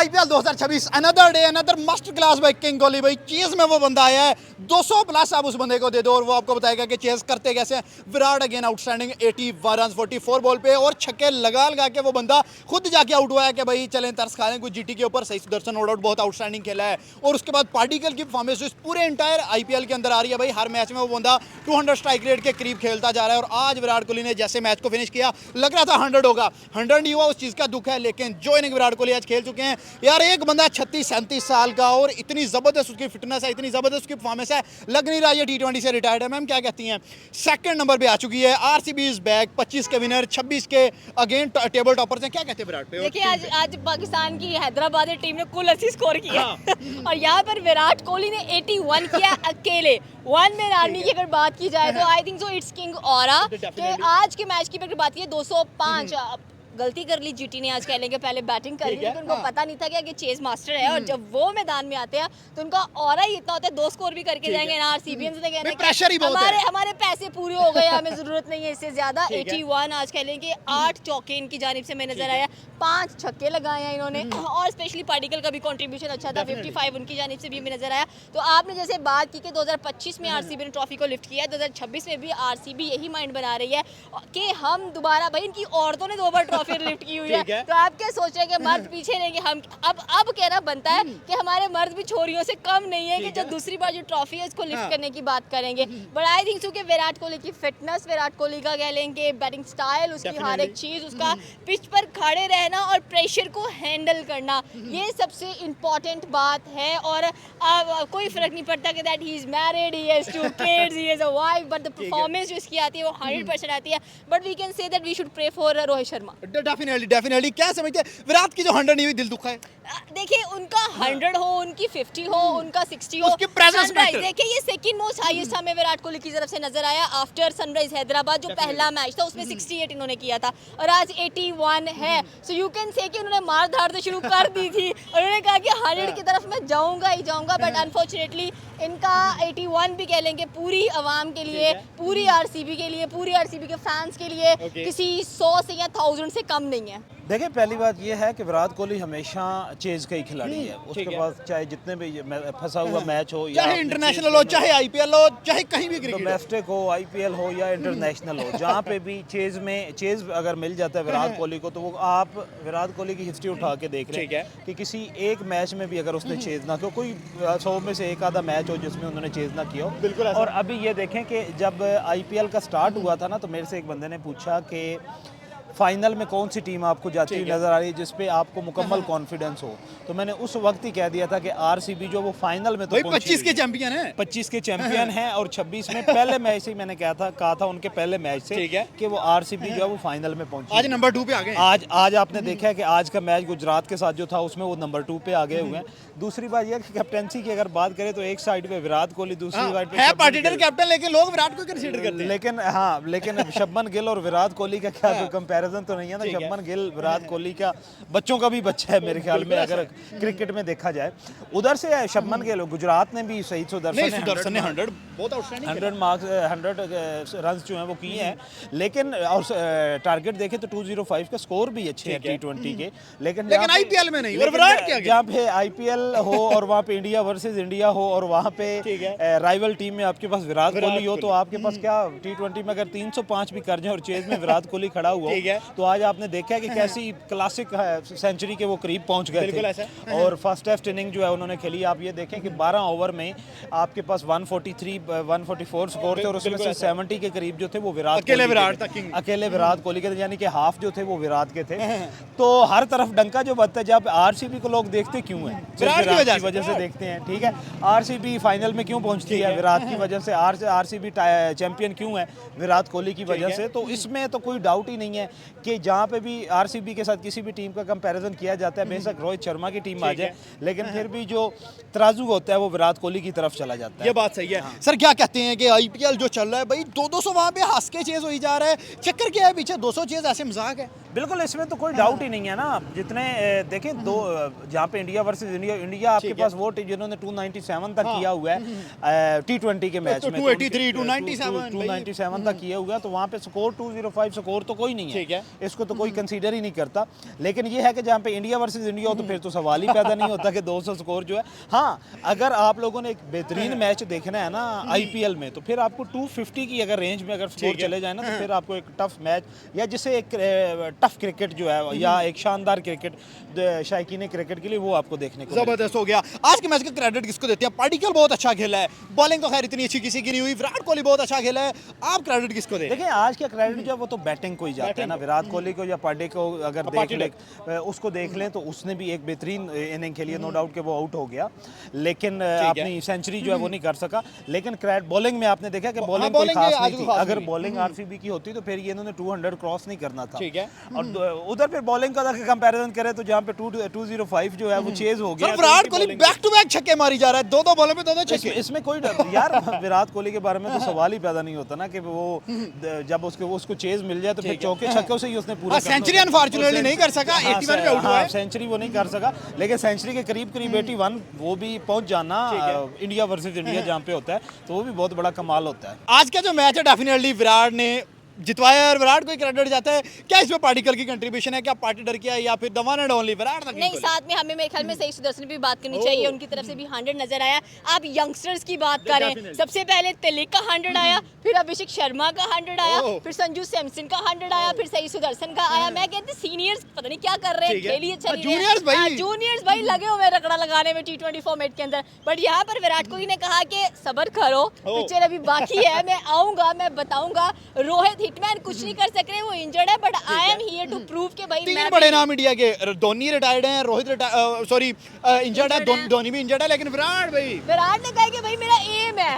IPL 2026 another day another master class by king Kohli. भाई chase में वो बंदा आया है 200 प्लस, आप उस बंदे को दे दो और वो आपको बताएगा कि चेज करते कैसे हैं। Virat again outstanding 81 run 44 ball पे और छक्के लगा लगा के वो बंदा खुद जाके आउट हुआ है कि भाई चलें तरस खा लें कुछ जीटी के ऊपर। सही सुदर्शन नो डाउट बहुत आउटस्टैंडिंग खेला है और उसके बाद पार्टिकल की परफॉर्मेंस इस पूरे इंटायर आईपीएल के अंदर आ रही है। भाई हर मैच में वो बंदा 200 स्ट्राइक रेट के करीब खेलता जा रहा है और आज विराट कोहली ने जैसे मैच को फिनिश किया लग रहा था 100 होगा, 100 नहीं हुआ, उस चीज़ का दुख है। लेकिन जो इनिंग विराट कोहली आज खेल चुके हैं यार, एक बंदा 36-37 साल का और इतनी ज़बरदस्त उसकी फिटनेस है, इतनी ज़बरदस्त उसकी परफॉर्मेंस है, लग नहीं रहा ये टी20 से रिटायर्ड है। मैम क्या कहती हैं? सेकंड नंबर पे आ चुकी है, आरसीबी इज बैक, 25 के विनर, 26 के अगेन टेबल टॉपर्स हैं। क्या कहते हैं विराट पे? देखिए आज पाकिस्तान की हैदराबाद टीम ने कुल 80 स्कोर किया और यहाँ पर विराट कोहली ने 81 किया अकेले। वन मैन आर्मी की अगर बात की जाए तो I think so it's king aura कि आज के मैच की अगर बात की 205 गलती कर ली जीटी ने आज, कह लेंगे पहले बैटिंग कर ली लेकिन उनको पता नहीं था कि चेज मास्टर है और जब वो मैदान में आते हैं तो उनका ऑरा ही इतना होता है, 2 स्कोर भी करके जाएंगे ना। आरसीबीएन से कहना प्रेशर ही बहुत है, हमारे पैसे पूरे हो गए, हमें जरूरत नहीं है इससे ज्यादा। 81 आज कह लेंगे 8 चौके इनकी जानिब से मैं नजर आया, 5 छक्के लगाए हैं इन्होंने और स्पेशली पार्टिकल का भी कंट्रीब्यूशन अच्छा था, 55 उनकी जानिब से भी हमें नजर आया। तो आपने जैसे बात की कि 2025 में आरसीबी ने ट्रॉफी को लिफ्ट किया है, 2026 में भी आरसीबी यही माइंड बना रही है कि हम दोबारा, भाई इनकी औरतों ने 2 बार ट्रॉफी लिफ्ट की हुई है तो आप क्या सोच रहे हैं कि मर्द पीछे रहेंगे? हम अब कहना बनता है कि हमारे मर्द भी छोरियों से कम नहीं है कि जो दूसरी बार जो ट्रॉफी है इसको लिफ्ट करने की बात करेंगे। बट आई थिंक सो कि विराट कोहली की फिटनेस, विराट कोहली का कह लेंगे बैटिंग स्टाइल, उसकी हर एक चीज, उसका पिच पर खड़े रहना और प्रेशर को हैंडल करना, ये सबसे इम्पोर्टेंट बात है। और कोई फर्क नहीं पड़ता कि that he is married, he has 2 kids, he has a wife, but the performance जो इसकी आती है वो 100% आती है। But we can say that we should pray for Rohit Sharma. Definitely क्या समझते हैं विराट की जो 100 नहीं हुई दिल दुखा है? देखिए उनका 100 हो, उनकी 50 हो, उनका 60 हो, उसकी प्रेजेंस मैटर। देखिए ये सेकंड मोस्ट हाईएस्ट हमें विराट कोहली की तरफ से नजर आया आफ्टर सनराइज हैदराबाद जो पहला मैच था उसमें 68 इन्होंने किया था और आज 81 है। सो यू कैन से कि उन्होंने मार धाड़ तो शुरू कर दी थी और उन्होंने कहा कि 100 की तरफ मैं जाऊंगा ही जाऊंगा, बट अनफॉर्चुनेटली इनका 81 भी कह लेंगे पूरी आवाम के लिए, पूरी आरसीबी के लिए, पूरी आरसीबी के फैंस के लिए किसी 100 से या 1000 से कम नहीं है। देखिए पहली बात यह है कि विराट कोहली हमेशा चेज का ही खिलाड़ी है, उसके पास चाहे जितने भी फंसा हुआ मैच हो, चाहे इंटरनेशनल हो, चाहे आईपीएल हो, चाहे कहीं भी क्रिकेट, डोमेस्टिक हो, आईपीएल हो या इंटरनेशनल हो, जहाँ पे भी चेज अगर मिल जाता है विराट कोहली को तो वो आप विराट कोहली की हिस्ट्री उठा के देख रहे हैं कि किसी एक मैच में भी अगर उसने चेज ना किया, कोई 100 में से एक आधा मैच हो जिसमें उन्होंने चेज ना किया हो। बिल्कुल। और अभी ये देखें कि जब आईपीएल का स्टार्ट हुआ था ना तो मेरे से एक बंदे ने पूछा कि फाइनल में कौन सी टीम आपको जाती हुई नजर आ रही है जिस पे आपको मुकम्मल कॉन्फिडेंस हो, तो मैंने उस वक्त ही कह दिया था कि आरसीबी जो वो फाइनल में तो 25 के चैंपियन है, 25 के चैंपियन हैं और 26 में पहले मैच ही मैंने कहा था उनके पहले मैच से कि वो आरसीबी जो है वो फाइनल में पहुंची। आज नंबर 2 पे आ गए। आज आपने देखा है कि आज का मैच गुजरात के साथ जो था उसमें वो नंबर 2 पे आ गए हुए हैं। दूसरी बात यह कि कैप्टनसी की अगर बात करें तो एक साइड पे विराट कोहली, दूसरी साइड पे है पार्टिकल कैप्टन, लेकिन लोग विराट को कंसीडर करते हैं। लेकिन शुभमन गिल और विराट कोहली का क्या कोई कंपैरिजन तो नहीं है ना। शुभमन गिल विराट कोहली का बच्चों का भी बच्चा है मेरे ख्याल में अगर क्रिकेट में देखा जाए। उधर से शुभमन गिल, गुजरात ने भी शहीद सुदर्शन ने 100 बहुत आउटस्टैंडिंग 100 रन जो हैं वो किए हैं, लेकिन और टारगेट देखें तो 205 का स्कोर भी अच्छे हैं टी20 के, लेकिन आईपीएल में नहीं। और विराट क्या, जहाँ पे आईपीएल हो और वहाँ पे इंडिया वर्सेस इंडिया हो और वहाँ पे राइवल टीम में आपके पास विराट कोहली हो तो आपके पास क्या टी20 में अगर 305 भी कर जाए और चेज में विराट कोहली खड़ा हुआ तो आज आपने देखा कि कैसी क्लासिक सेंचुरी के वो करीब पहुंच गए थे। और फर्स्ट टेस्ट इनिंग जो है उन्होंने खेली, आप ये देखें कि 12 ओवर में आपके पास 144 स्कोर थे और उसमें से 70 के करीब जो थे वो अकेले विराट कोहली के थे, यानी कि हाफ जो थे वो विराट के थे। तो हर तरफ डंका जो बजता है, जब आरसीबी को लोग देखते क्यों है? विराट की वजह से देखते हैं, ठीक है। आरसीबी फाइनल में क्यों पहुंचती है? विराट की वजह से। आरसीबी चैंपियन क्यों है? विराट कोहली की वजह से। तो इसमें तो कोई डाउट ही नहीं है कि जहाँ पे भी आरसीबी के साथ किसी भी टीम का कंपैरिजन किया जाता है, बेशक रोहित शर्मा की टीम आ जाए, लेकिन फिर भी जो तराजू होता है वो विराट कोहली की तरफ चला जाता है। ये बात सही है। सर क्या कहते हैं कि आईपीएल जो चल रहा है भाई 200 वहाँ पे हंस के चेज हो ही जा रहा है, चक्कर क्या है पीछे? 200 चेज ऐसे मजाक है? बिल्कुल, इसमें तो कोई डाउट ही नहीं है ना। जितने देखें दो जहाँ पे इंडिया वर्सेस इंडिया आपके पास वो जिन्होंने 297 तक किया हुआ है T20 के मैच में, 283 297 तक किया हुआ है, तो वहाँ पे स्कोर 205 स्कोर तो कोई नहीं है, इसको तो कोई कंसीडर ही नहीं करता। लेकिन ये है कि जहाँ पे इंडिया वर्सेस इंडिया हो तो फिर तो सवाल ही पैदा नहीं होता कि 200 स्कोर जो है। हाँ, अगर आप लोगों ने एक बेहतरीन मैच देखना है ना IPL में, तो फिर आपको 250 की अगर रेंज में अगर स्कोर चले जाए ना, तो फिर आपको एक टफ मैच या जिसे एक टफ क्रिकेट जो है या एक शानदार क्रिकेट शायकीन क्रिकेट के लिए वो आपको देखने को जबरदस्त हो गया। आज के मैच का क्रेडिट किसको देते हैं? पार्टिकल बहुत अच्छा खेला है, बॉलिंग तो खैर इतनी अच्छी किसी की नहीं हुई, विराट कोहली बहुत अच्छा खेला है, आप क्रेडिट किसको दें? देखिए, आज का क्रेडिट जो है वो तो बैटिंग को ही जाता है ना। विराट कोहली को या पार्टी को अगर उसको देख लें तो उसने भी एक बेहतरीन इनिंग खेली है, नो डाउट कि वो आउट हो गया, लेकिन अपनी सेंचुरी जो है वो नहीं कर सका। लेकिन बॉलिंग में आपने देखा कि बॉलिंग कोई खास नहीं थी। अगर बॉलिंग RCB की होती तो फिर ये इन्होंने 200 क्रॉस नहीं करना था। और उधर फिर बॉलिंग का अगर कंपैरिजन करें तो जहाँ पे 205 जो है वो चेज हो गया। Virat Kohli back to back छक्के मारी जा रहा है, दो बॉलों पे दो छक्के। इसमें कोई यार विराट कोहली के बारे में तो सवाल ही पैदा नहीं होता ना कि वो जब उसको चेज मिल जाए तो फिर चौके छक्कों से ही उसने पूरा सेंचुरी अनफॉर्चुनेटली नहीं कर सका, 81 पे आउट हुआ है। सेंचुरी वो नहीं कर सका, लेकिन सेंचुरी के करीब 81 वो भी पहुंच जाना इंडिया वर्सेस इंडिया जहाँ पे होता है, तो वो भी बहुत बड़ा कमाल होता है। आज का जो मैच है डेफिनेटली विराट ने जितवाया और विराट को ही क्रेडिट जाता है। क्या इसमें पार्टिकल की कंट्रीब्यूशन है? क्या पार्टी डर किया या फिर the one and only Virat? नहीं, साथ में हमें मेरे ख्याल में सही सुदर्शन भी बात करनी चाहिए, उनकी तरफ से भी 100 नजर आया। आप यंगस्टर्स की बात करें, सबसे पहले तिलक का 100 आया, फिर अभिषेक शर्मा का 100 आया, फिर संजू सैमसन का 100 आया, फिर सही सुदर्शन का आया। मैं कहती सीनियर्स पता नहीं क्या कर रहे हैं, खेली अच्छा जूनियर्स भाई लगे हुए रगड़ा लगाने में T20 फॉर्मेट के अंदर। बट यहाँ पर विराट कोहली ने कहा कि सब्र करो, पिक्चर अभी बाकी है, मैं आऊंगा, मैं बताऊंगा। रोहित हिटमैन कुछ नहीं कर सक रहे, वो इंजर्ड है, but I am here to prove कि भाई तीन बड़े नाम इंडिया के, धोनी रिटायर्ड हैं, रोहित इंजर्ड है, धोनी भी इंजर्ड है, लेकिन विराट ने कहा कि भाई मेरा एम है,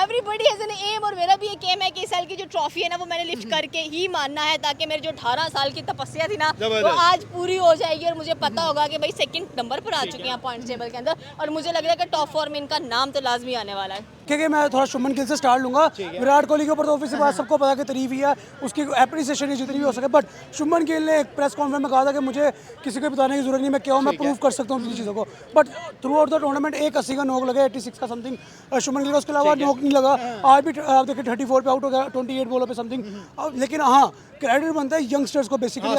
एवरीबॉडी हैज एन एम, और मेरा भी एक एम है कि इस साल की जो ट्रॉफी है ना वो मैंने लिफ्ट करके ही मानना है, ताकि मेरी जो 18 साल की तपस्या थी ना वो आज पूरी हो जाएगी। और मुझे पता होगा कि भाई सेकंड नंबर पर आ चुके हैं पॉइंट टेबल के अंदर, और मुझे लग रहा है कि टॉप 4 में इनका नाम तो लाजमी आने वाला है। क्योंकि मैं थोड़ा शुभमन गिल से स्टार्ट लूंगा। विराट कोहली के ऊपर तो ऑब्वियसली बात सबको पता कि तारीफ ही है, उसकी एप्रिसिएशन ही जितनी भी हो सके, बट शुभमन गिल ने एक प्रेस कॉन्फ्रेंस में कहा था कि मुझे किसी को बताने की जरूरत नहीं, मैं क्या हूँ, मैं प्रूव कर सकता हूँ चीज़ों को। But through out the tournament 80 का नॉक लगा, 86 का समथिंग शुभमन गिल का, उसके अलावा नॉक नहीं लगा। आज भी आप देखिए 34 पे आउट हो गया, 28 बॉलों पे समथिंग। लेकिन हाँ, क्रेडिट बनता है यंगस्टर्स को बेसिकली,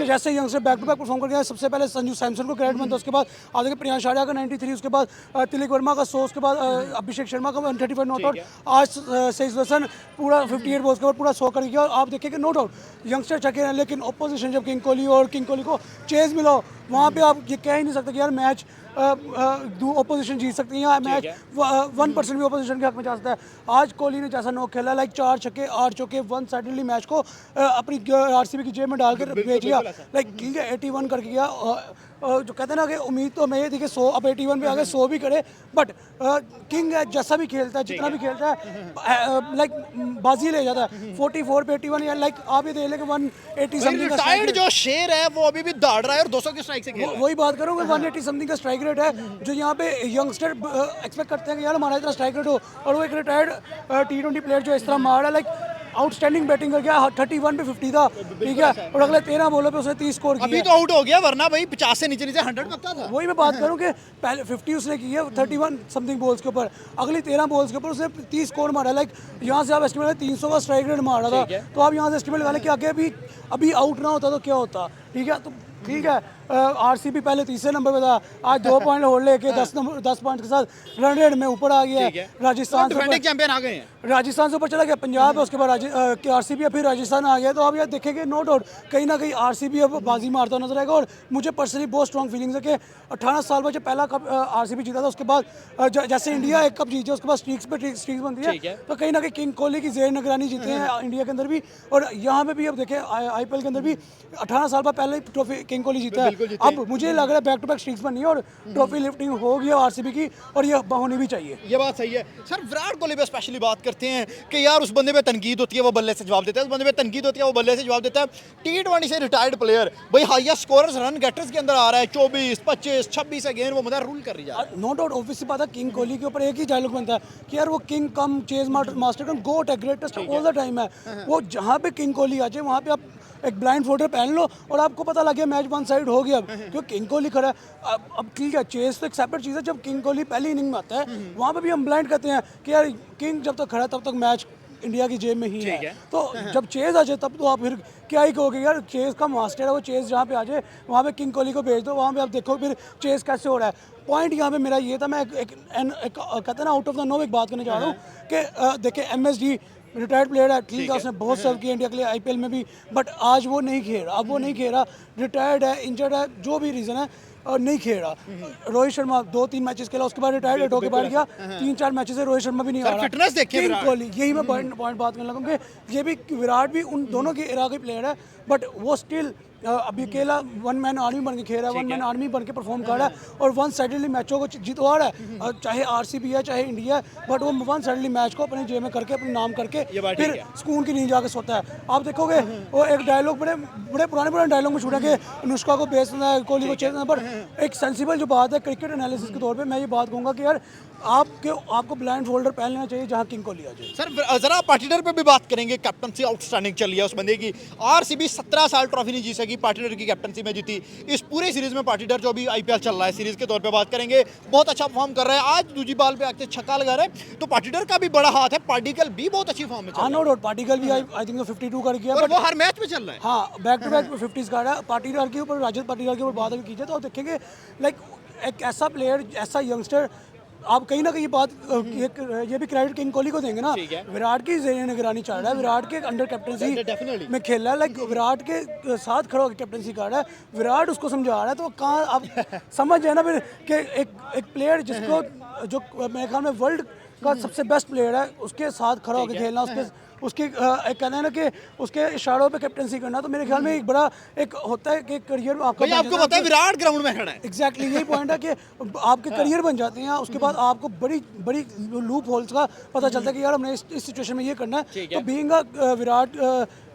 जैसे youngster back to back perform कर गया। सबसे पहले संजू सैमसन को क्रेडिट बनता है, उसके बाद आप देखिए प्रियांश आर्या का 93, उसके बाद तिलक वर्मा का 100, उसके बाद अभिषेक शर्मा का 135 नॉट आउट। आज सही सुदर्शन पूरा 58 बॉल्स के बाद पूरा 100 कर गया। और आप देखिए कि नो डाउट यंगस्टर छके हैं, लेकिन ऑपोजिशन जब किंग कोहली को चेज मिला, वहाँ पे आप ये कह ही नहीं सकते कि यार मैच ऑपोजिशन जीत सकती है, या मैच 1% भी ऑपोजिशन के हक में जा सकता है। आज कोहली ने जैसा नॉक खेला, लाइक 4 छक्के 8 चौके, वन साइडली मैच को अपनी RCB की जेब में डालकर भेज दिया। लाइक ठीक है 81 करके गया। जो कहते हैं ना कि उम्मीद तो हमें ये थी कि 100, अब 81 पे आ गए, 100 भी करे, बट किंग है, जैसा भी खेलता है, जितना भी खेलता है, लाइक बाजी ले जाता है। 44 पे 81, या लाइक आप ये देख लें कि 180 समथिंग का रिटायर्ड जो शेर है वो अभी भी दौड़ रहा है और 200 की स्ट्राइक से खेल रहा है। वही बात करूँ मैं, 180 समथिंग का स्ट्राइक रेट है, जो यहाँ पे यंगस्टर एक्सपेक्ट करते हैं कि यार हमारा इतना स्ट्राइक रेट हो, और वो एक रिटायर्ड T20 प्लेयर जो इस तरह मार रहा है, लाइक आउटस्टैंडिंग बैटिंग कर गया। 31 पे 50 था, ठीक है, और अगले 13 बॉलों पे उसने 30 स्कोर किया। अभी तो आउट हो गया, वरना भाई 50 से नीचे 100 पक्का था। वही मैं बात करूं कि पहले 50 उसने की है 31 समथिंग बॉल्स के ऊपर, अगली 13 बॉल्स के ऊपर उसने 30 स्कोर मारा। लाइक यहाँ से आप एस्टिमेट 300 का स्ट्राइक रेट मारा था, तो आप यहाँ से एस्टिमेट लगा लें कि आगे अभी आउट ना होता तो क्या होता, ठीक है। तो ठीक है, RCB पहले तीसरे नंबर पे था, आज 2 पॉइंट होल्ड लेके 10 पॉइंट के साथ रन रेट में ऊपर आ गया है। राजस्थान से चैंपियन आ गए हैं, राजस्थान से ऊपर चला गया, पंजाब है, उसके बाद RCB, फिर राजस्थान आ गया। तो आप ये देखेंगे नो डाउट कहीं ना कहीं RCB अब बाजी मारता नजर आएगा। और मुझे पर्सनली बहुत स्ट्रॉन्ग फीलिंग्स है कि 18 साल बाद जब पहला कप RCB जीता था, उसके बाद जैसे इंडिया एक कप जीते, उसके बाद स्ट्रीक्स बनती है, तो कहीं ना कहीं किंग कोहली की जेर निगरानी जीते हैं इंडिया के अंदर भी, और यहाँ पे भी अब देखें IPL के अंदर भी 18 साल बाद पहले ट्रॉफी किंग कोहली जीता है। अब मुझे लग रहा है बैक टू बैक स्ट्रीक्स बननी है और ट्रॉफी लिफ्टिंग होगी RCB की, और ये होनी भी चाहिए। ये बात सही है सर। विराट कोहली पे स्पेशली बात करते हैं कि यार उस बंदे पे तनकीद होती है, वो बल्ले से जवाब देता है, उस बंदे पे तनकीद होती है, वो बल्ले से जवाब देता है। T20 से रिटायर्ड प्लेयर भाई हाईएस्ट स्कोरर्स रन गेटर्स के अंदर आ रहा है, 24 25 26 अगेन वो मजा रूल कर रही है। नो डाउट ऑब्वियसली बात है, किंग कोहली के ऊपर एक ही डायलॉग बनता है कि यार वो किंग कम चेज मास्टर कम गोट है, ग्रेटेस्ट ऑल द टाइम है। वो जहाँ पे किंग कोहली आ जाए वहाँ पे आप एक ब्लाइंड फोल्डर पहन लो और आपको पता लग गया मैच वन साइड हो गया। क्योंकि किंग कोहली खड़ा है, अब ठीक है चेस तो एक सेपरेट चीज़ है। जब किंग कोहली पहली इनिंग में आता है वहाँ पे भी हम ब्लाइंड कहते हैं कि यार किंग जब तक खड़ा है तब तक मैच इंडिया की जेब में ही है। तो जब चेज आ जाए तब तो आप फिर क्या ही कहोगे यार, चेज का मास्टर है वो, चेज जहाँ पे आ जाए वहाँ पे किंग कोहली को भेज दो, वहाँ पे आप देखो फिर चेज कैसे हो रहा है। पॉइंट यहाँ पे मेरा ये था, मैं एक कहते हैं ना आउट ऑफ द नो एक बात करने जा रहा हूँ कि देखिए MSD रिटायर्ड प्लेयर है, ठीक है उसने बहुत सर्व किया इंडिया के लिए IPL में भी, बट आज वो नहीं खेल रहा। अब वो नहीं खेल रहा, रिटायर्ड है, इंजर्ड है, जो भी रीज़न है और नहीं खेल रहा। रोहित शर्मा 2-3 मैचेस खेला, उसके बाद रिटायर्ड होकर बैठ गया, 3-4 मैचेस से रोहित शर्मा भी नहीं आ रहा। फिटनेस देखिए किंग कोहली, यही मैं पॉइंट बात करने लगा कि ये भी विराट भी उन दोनों के इरा के प्लेयर है, बट वो स्टिल अभी अकेला वन मैन आर्मी बन के खेल रहा है, वन मैन आर्मी बन के परफॉर्म कर रहा है और वन साइडली मैचों को जितवा रहा है। चाहे RCB है चाहे इंडिया है, बट वो वन साइडली मैच को अपने जेब में करके अपने नाम करके फिर सुकून की नींद जाके सोता है। आप देखोगे वो एक डायलॉग बड़े पुराने डायलॉग में छूटा कि अनुष्का को बेचना है, कोहली को चेतना है, पर एक सेंसिबल जो बात है क्रिकेट एनालिसिस के तौर पर मैं ये बात कहूँगा कि यार आपको ब्लाइंड फोल्डर पहन लेना चाहिए जहाँ किंग कोहली आ जाए। सर जरा पार्टनर पे भी बात करेंगे, कैप्टनसी आउटस्टैंडिंग चली है उस बंदे की। RCB 17 साल ट्रॉफी नहीं जीत सकी, पार्टनर की कैप्टनसी में जीती। इस पूरे सीरीज में पार्टनर जो अभी IPL चल रहा है सीरीज के तौर पे बात करेंगे, बहुत अच्छा परफॉर्म कर रहा है। आज दूसरी बॉल पे आके छक्का लगा रहे हैं, तो पार्टनर का भी बड़ा हाथ है। पार्टिकल भी बहुत अच्छी फॉर्म में चल रहा है। नो डाउट पार्टिकल भी आई थिंक 52 कर गया, और वो हर मैच में चल रहा है। हाँ बैक टू बैक 50s का है। पार्टिकुलर के ऊपर, रजत पार्टिकुलर के ऊपर बात अगर कीजिए तो आप देखेंगे लाइक एक ऐसा प्लेयर, ऐसा यंगस्टर, आप कहीं ना कहीं बात ये भी क्रेडिट किंग कोहली को देंगे ना, विराट की ज़रिए निगरानी चल रहा है, विराट के अंडर कैप्टनसी में खेल रहा है, लाइक विराट के साथ खड़ा होकर कैप्टनसी कर रहा है, विराट उसको समझा रहा है। तो कहाँ आप समझ जाए ना फिर कि एक प्लेयर जिसको जो मेरे ख्याल में वर्ल्ड का सबसे बेस्ट प्लेयर है उसके साथ खड़ा होकर खेलना, उसके एक कहना है ना कि उसके इशारों पे कैप्टनसी करना, तो मेरे ख्याल में एक बड़ा एक होता है कि करियर में आपको पता है विराट ग्राउंड में खड़ा है। एग्जैक्टली यही पॉइंट है कि आपके करियर बन जाते हैं, उसके बाद आपको बड़ी लूप होल्स का पता चलता है कि यार हमने इस सिचुएशन में ये करना है। तो बीइंग विराट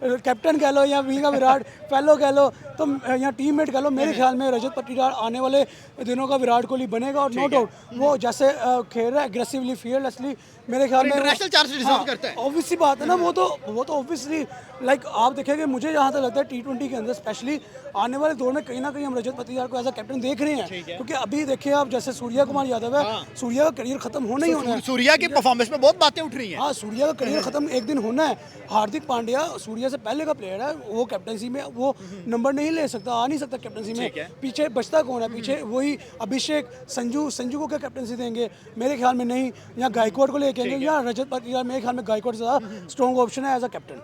कैप्टन कह लो या बीइंग विराट फेलो कह लो, तो या टीममेट कह लो, मेरे ख्याल में रजत पाटीदार आने वाले दिनों का विराट कोहली बनेगा। और नो डाउट वो जैसे खेल रहा है एग्रेसिवली, फियरलेसली, मेरे ख्याल में इंटरनेशनल चार्ज डिजर्व करता है। ऑब्वियसली बात है ना, वो तो ऑब्वियसली लाइक आप देखेंगे, मुझे जहाँ तक लगता है T20 के अंदर स्पेशली आने वाले दौर में कहीं ना कहीं हम रजत पाटीदार को एज अ कैप्टन देख रहे हैं। क्योंकि अभी देखिए आप जैसे सूर्या कुमार यादव है, सूर्या का करियर खत्म होना ही होना है। सूर्या की परफॉर्मेंस में बहुत बातें उठ रही हैं। हाँ, सूर्या का करियर खत्म एक दिन होना है। हार्दिक पांड्या सूर्या से पहले का प्लेयर है, वो कैप्टनसी में वो नंबर नहीं ले सकता, आ नहीं सकता कैप्टनसी में। पीछे बचता कौन है? पीछे वही अभिषेक, संजू को क्या कैप्टनसी देंगे? मेरे ख्याल में नहीं। या गायकवाड़ को लेके आएंगे, या रजत पाटीदार, मेरे ख्याल में गायकवाड़ ज़्यादा स्ट्रॉन्ग ऑप्शन है एज अ कैप्टन।